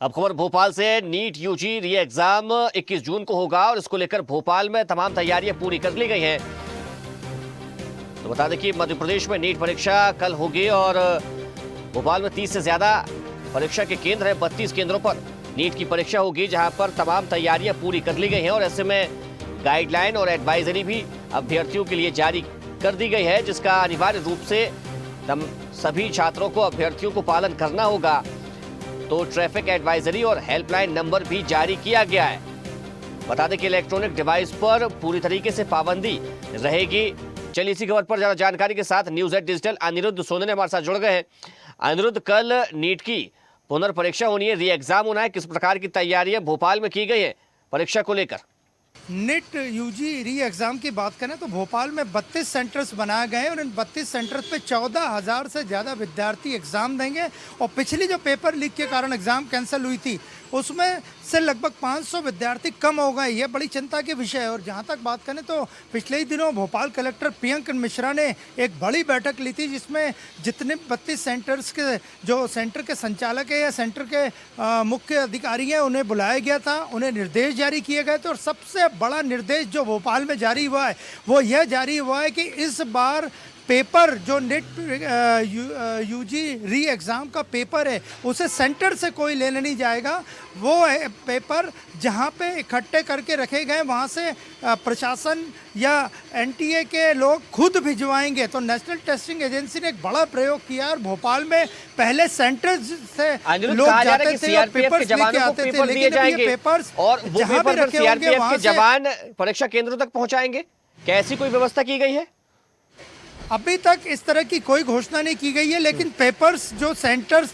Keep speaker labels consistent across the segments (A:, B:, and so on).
A: अब खबर भोपाल से। नीट यूजी री एग्जाम 21 जून को होगा और इसको लेकर भोपाल में तमाम तैयारियां पूरी कर ली गई हैं। तो बता दें कि मध्य प्रदेश में नीट परीक्षा कल होगी और भोपाल में 30 से ज्यादा परीक्षा के केंद्र है। 32 केंद्रों पर नीट की परीक्षा होगी, जहां पर तमाम तैयारियां पूरी कर ली गई हैं और ऐसे में गाइडलाइन और एडवाइजरी भी अभ्यर्थियों के लिए जारी कर दी गई है, जिसका अनिवार्य रूप से सभी छात्रों को, अभ्यर्थियों को पालन करना होगा। तो ट्रैफिक एडवाइजरी और हेल्पलाइन नंबर भी जारी किया गया है। बता दें कि इलेक्ट्रॉनिक डिवाइस पर पूरी तरीके से पाबंदी रहेगी। चलिए इसी खबर पर ज्यादा जानकारी के साथ न्यूज़8 डिजिटल अनिरुद्ध सोने ने हमारे साथ जुड़ गए हैं। अनिरुद्ध, कल नीट की पुनर्परीक्षा होनी है, री एग्जाम होना है, किस प्रकार की तैयारियां भोपाल में की गई है परीक्षा को लेकर?
B: नीट यूजी री एग्ज़ाम की बात करें तो भोपाल में 32 सेंटर्स बनाए गए हैं और इन 32 सेंटर्स पे 14,000 से ज़्यादा विद्यार्थी एग्ज़ाम देंगे। और पिछली जो पेपर लीक के कारण एग्ज़ाम कैंसिल हुई थी, उसमें से लगभग 500 विद्यार्थी कम हो गए। ये बड़ी चिंता के विषय है। और जहाँ तक बात करें तो पिछले ही दिनों भोपाल कलेक्टर प्रियंक मिश्रा ने एक बड़ी बैठक ली थी, जिसमें जितने 32 सेंटर्स के जो सेंटर के संचालक है या सेंटर के मुख्य अधिकारी हैं, उन्हें बुलाया गया था, उन्हें निर्देश जारी किए गए थे। और सबसे बड़ा निर्देश जो भोपाल में जारी हुआ है वो यह जारी हुआ है कि इस बार पेपर जो नीट यूजी री एग्ज़ाम का पेपर है, उसे सेंटर से कोई लेने नहीं जाएगा। वो पेपर जहाँ पे इकट्ठे करके रखे गए, वहाँ से प्रशासन या एनटीए के लोग खुद भिजवाएंगे। तो नेशनल टेस्टिंग एजेंसी ने एक बड़ा प्रयोग किया और भोपाल में पहले सेंटर से लोग जाते थे और पेपर्स लेके आते थे, लेकिन अब ये पेपर्स
A: और वो
B: जहाँ भी रखे होंगे वहाँ से
A: जवान परीक्षा केंद्रों तक पहुँचाएंगे। कैसी कोई व्यवस्था की गई है?
B: अभी तक इस तरह की कोई घोषणा नहीं की गई है, लेकिन पेपर्स जो सेंटर्स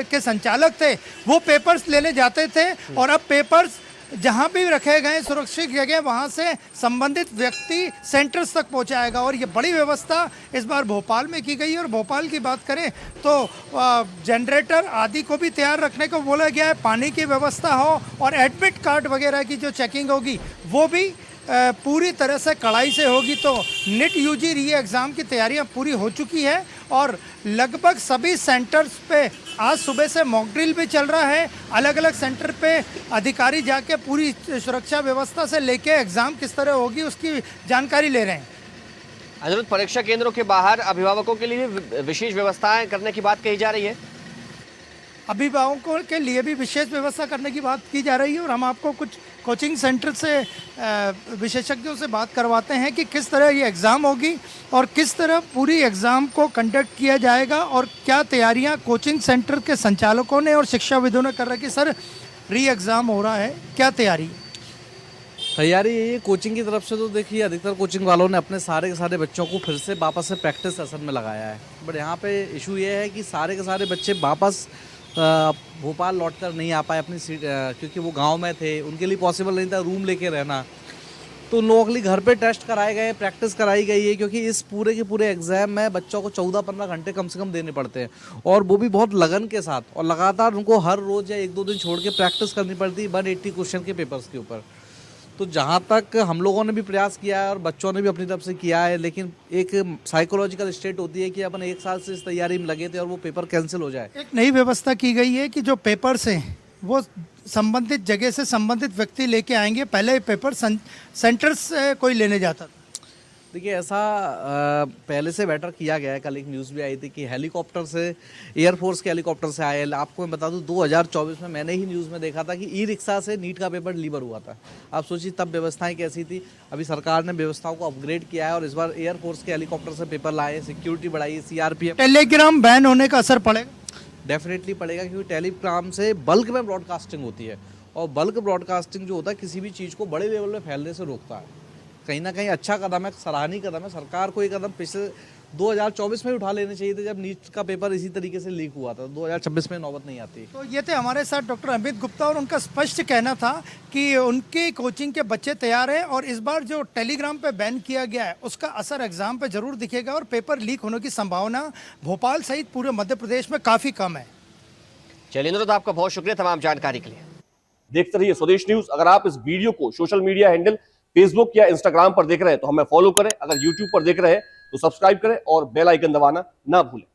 B: के संचालक थे वो पेपर्स लेने जाते थे और अब पेपर्स जहां भी रखे गए सुरक्षित जगह, वहां से संबंधित व्यक्ति सेंटर्स तक पहुंचाएगा। और ये बड़ी व्यवस्था इस बार भोपाल में की गई है। और भोपाल की बात करें तो जनरेटर आदि को भी तैयार रखने को बोला गया है, पानी की व्यवस्था हो और एडमिट कार्ड वगैरह की जो चेकिंग होगी वो भी पूरी तरह से कड़ाई से होगी। तो नीट यूजी री एग्ज़ाम की तैयारियां पूरी हो चुकी है और लगभग सभी सेंटर्स पे आज सुबह से मॉक ड्रिल भी चल रहा है। अलग अलग सेंटर पे अधिकारी जाके पूरी सुरक्षा व्यवस्था से लेके एग्ज़ाम किस तरह होगी उसकी जानकारी ले रहे हैं।
A: अनिरुद्ध, परीक्षा केंद्रों के बाहर अभिभावकों के लिए विशेष व्यवस्थाएं करने की बात कही जा रही है।
B: अभिभावकों के लिए भी विशेष व्यवस्था करने की बात की जा रही है और हम आपको कुछ कोचिंग सेंटर से विशेषज्ञों से बात करवाते हैं कि किस तरह ये एग्ज़ाम होगी और किस तरह पूरी एग्ज़ाम को कंडक्ट किया जाएगा और क्या तैयारियां कोचिंग सेंटर के संचालकों ने और शिक्षाविदों ने कर रखी है। सर, री एग्ज़ाम हो रहा है, क्या तैयारी
C: यही है कोचिंग की तरफ से? तो देखिए, अधिकतर कोचिंग वालों ने अपने सारे के सारे बच्चों को फिर से वापस से प्रैक्टिस सेशन में लगाया है। बट यहाँ पे इशू ये है कि सारे के सारे बच्चे वापस भोपाल लौटकर नहीं आ पाए अपनी सीट, क्योंकि वो गांव में थे, उनके लिए पॉसिबल नहीं था रूम लेके रहना। तो उन लोगों के लिए घर पे टेस्ट कराए गए, प्रैक्टिस कराई गई है, क्योंकि इस पूरे के पूरे एग्जाम में बच्चों को 14-15 घंटे कम से कम देने पड़ते हैं और वो भी बहुत लगन के साथ। और लगातार उनको हर रोज़ या 1-2 दिन छोड़ के प्रैक्टिस करनी पड़ती है 180 क्वेश्चन के पेपर्स के ऊपर। तो जहाँ तक हम लोगों ने भी प्रयास किया है और बच्चों ने भी अपनी तरफ से किया है, लेकिन एक साइकोलॉजिकल स्टेट होती है कि अपन 1 साल से इस तैयारी में लगे थे और वो पेपर कैंसिल हो जाए।
B: एक नई व्यवस्था की गई है कि जो पेपर्स हैं वो संबंधित जगह से संबंधित व्यक्ति लेके आएंगे। पहले पेपर सेंटर्स से कोई लेने जाता था।
C: देखिए, ऐसा पहले से बेटर किया गया है। कल एक न्यूज़ भी आई थी कि हेलीकॉप्टर से, एयरफोर्स के हेलीकॉप्टर से आए। आपको मैं बता दूं 2024 में मैंने ही न्यूज़ में देखा था कि ई रिक्शा से नीट का पेपर डिलीवर हुआ था। आप सोचिए तब व्यवस्थाएं कैसी थी। अभी सरकार ने व्यवस्थाओं को अपग्रेड किया है और इस बार एयरफोर्स के हेलीकॉप्टर से पेपर लाए, सिक्योरिटी बढ़ाई, CRPF।
B: टेलीग्राम बैन होने का असर पड़ेगा?
C: डेफिनेटली पड़ेगा, क्योंकि टेलीग्राम से बल्क में ब्रॉडकास्टिंग होती है और बल्क ब्रॉडकास्टिंग जो होता है किसी भी चीज़ को बड़े लेवल में फैलने से रोकता है। कहीं ना कहीं अच्छा कदम है, सराहनीय कदम है। सरकार को ये कदम पिछले 2024 में उठा लेने चाहिए थे, जब नीट का पेपर इसी तरीके से लीक हुआ था। 2026 में नौबत नहीं आती।
B: तो ये थे हमारे साथ डॉक्टर अमित गुप्ता और उनका स्पष्ट कहना था कि उनके कोचिंग के बच्चे तैयार हैं और इस बार जो टेलीग्राम पे बैन किया गया है उसका असर एग्जाम पे जरूर दिखेगा और पेपर लीक होने की संभावना भोपाल सहित पूरे मध्य प्रदेश में काफ़ी कम है।
A: चलिए अनिरुद्ध, आपका बहुत शुक्रिया तमाम जानकारी के लिए।
D: देखते रहिए स्वदेश न्यूज। अगर आप इस वीडियो को सोशल मीडिया हैंडल फेसबुक या इंस्टाग्राम पर देख रहे हैं तो हमें फॉलो करें। अगर यूट्यूब पर देख रहे हैं तो सब्सक्राइब करें और बेल आइकन दबाना ना भूलें।